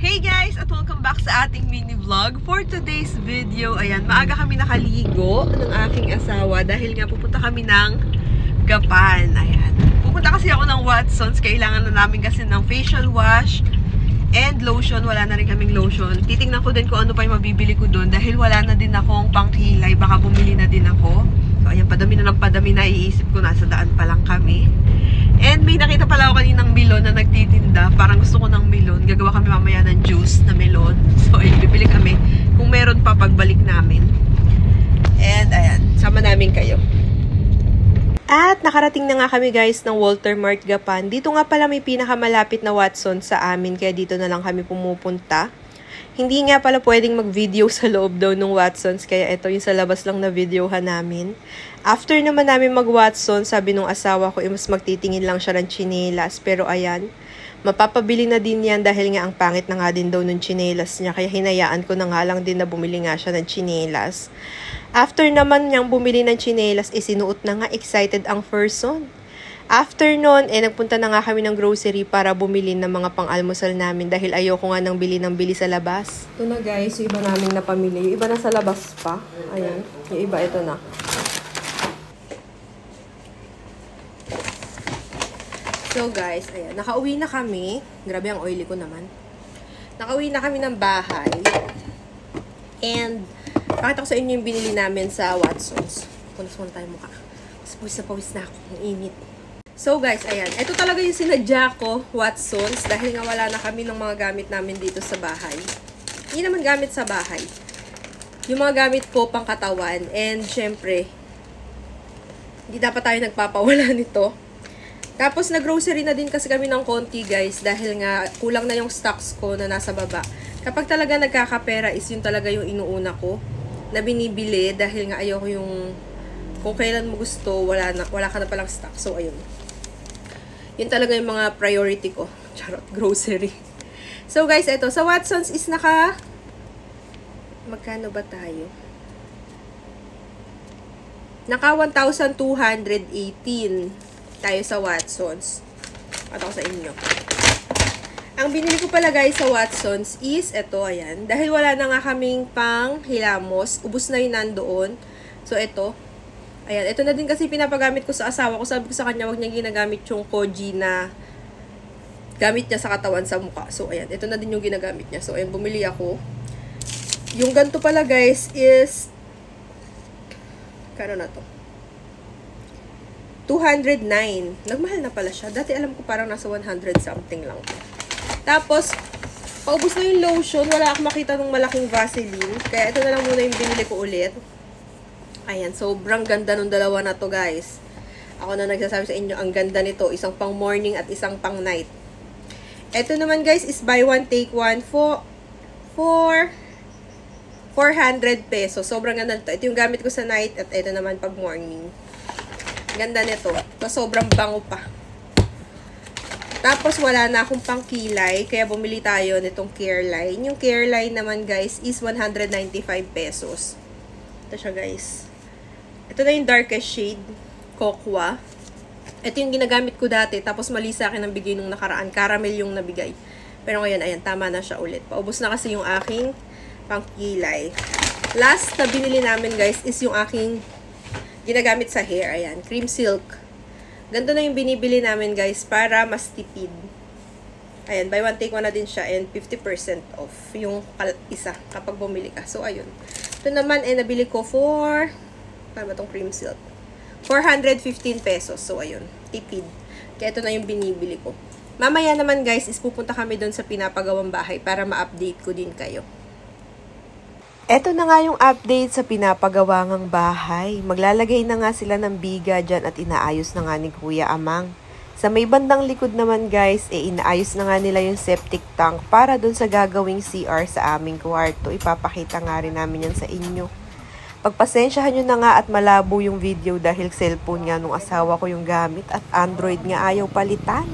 Hey guys! At welcome back sa ating mini vlog. For today's video, ayan, maaga kami nakaligo ng aking asawa dahil nga pupunta kami ng Gapan. Ayan. Pupunta kasi ako ng Watsons. Kailangan na namin kasi ng facial wash and lotion. Wala na rin kaming lotion. Titingnan ko din kung ano pa yung mabibili ko doon dahil wala na din akong pangkilay. Baka bumili na din ako. So ayan, padami na ng padami na iisip ko. Nasa daan pa lang kami. And may nakita pala ako kaninang melon na nagtitinda. Parang gusto ko ng melon. Gagawa kami mamaya ng juice na melon. So, ayun, bibili kami. Kung meron pa, pagbalik namin. And, ayan, sama namin kayo. At nakarating na nga kami guys ng Walter Mart Gapan. Dito nga pala may pinakamalapit na Watsons sa amin. Kaya dito na lang kami pumupunta. Hindi nga pala pwedeng mag-video sa loob daw ng Watsons. Kaya ito yung sa labas lang na videohan namin. After naman namin mag-Watsons, sabi nung asawa ko, mas magtitingin lang siya ng tsinelas. Pero ayan, mapapabili na din yan dahil nga ang pangit na nga din daw ng tsinelas niya. Kaya hinayaan ko na nga lang din na bumili nga siya ng tsinelas. After naman niyang bumili ng tsinelas, sinuot na nga, excited ang person. After nun, nagpunta na nga kami ng grocery para bumili ng mga pang-almusal namin dahil ayoko nga nang bili sa labas. Ito na guys, yung iba namin napamili. Yung iba na sa labas pa. Ayan, yung iba ito na. So guys, ayan, nakauwi na kami. Grabe ang oily ko naman. Nakauwi na kami ng bahay. And, pakita ko sa inyo yung binili namin sa Watsons. Punas muna tayo mukha. Pawis na ako. Ang init. So guys, ayan. Ito talaga yung sinadya ko, Watsons. Dahil nga wala na kami ng mga gamit namin dito sa bahay. Hindi naman gamit sa bahay. Yung mga gamit ko pang katawan. And syempre, hindi dapat tayo nagpapawala nito. Tapos nag-grocery na din kasi kami ng konti guys. Dahil nga kulang na yung stocks ko na nasa baba. Kapag talaga nagkakapera is yun talaga yung inuuna ko na binibili. Dahil nga ayoko yung kung kailan mo gusto, wala ka na palang stock. So ayun. Yun talaga yung mga priority ko. Charot, grocery. So guys, ito. Sa Watsons is magkano ba tayo? Naka 1,218 tayo sa Watsons. At ako sa inyo. Ang binili ko pala guys sa Watsons is ito, ayan. Dahil wala na nga kaming pang hilamos. Ubus na yun nandoon. So ito. Ayan, ito na din kasi pinapagamit ko sa asawa ko. Sabi ko sa kanya, wag niya ginagamit yung Koji na gamit niya sa katawan sa mukha. So, ayan, ito na din yung ginagamit niya. So, ayan, bumili ako. Yung ganito pala, guys, is kano na to? 209. Nagmahal na pala siya. Dati alam ko parang nasa 100 something lang. Tapos, paubos na yung lotion. Wala akong makita ng malaking Vaseline. Kaya ito na lang muna yung binili ko ulit. Ayan, sobrang ganda nung dalawa na to guys. Ako na nagsasabi sa inyo, ang ganda nito. Isang pang morning at isang pang night. Ito naman guys is buy one take one for 400 pesos. Sobrang ganda nito. Ito yung gamit ko sa night at ito naman pag morning. Ganda nito. So, sobrang bango pa. Tapos wala na akong pang kilay. Kaya bumili tayo nitong Careline. Yung Careline naman guys is 195 pesos. Ito siya guys. Ito na yung darkest shade. Cocoa. Ito yung ginagamit ko dati. Tapos mali sa akin ang bigay nung nakaraan. Caramel yung nabigay. Pero ngayon, ayan, tama na siya ulit. Paubos na kasi yung aking pangkilay. Last na binili namin guys is yung aking ginagamit sa hair. Ayan, cream silk. Ganito na yung binibili namin guys para mas tipid. Ayan, buy one take one na din siya and 50% off yung isa kapag bumili ka. So, ayun. Ito naman ay nabili ko for tama tong cream silk. 415 pesos. So, ayun. Tipid. Kaya ito na yung binibili ko. Mamaya naman guys, is pupunta kami doon sa pinapagawang bahay para ma-update ko din kayo. Ito na nga yung update sa pinapagawangang bahay. Maglalagay na nga sila ng biga dyan at inaayos na nga ni Kuya Amang. Sa may bandang likod naman guys, inaayos na nga nila yung septic tank para dun sa gagawing CR sa aming kwarto. Ipapakita nga rin namin yan sa inyo. Pagpasensyahan nyo na nga at malabo yung video dahil cellphone nga nung asawa ko yung gamit at Android nga ayaw palitan.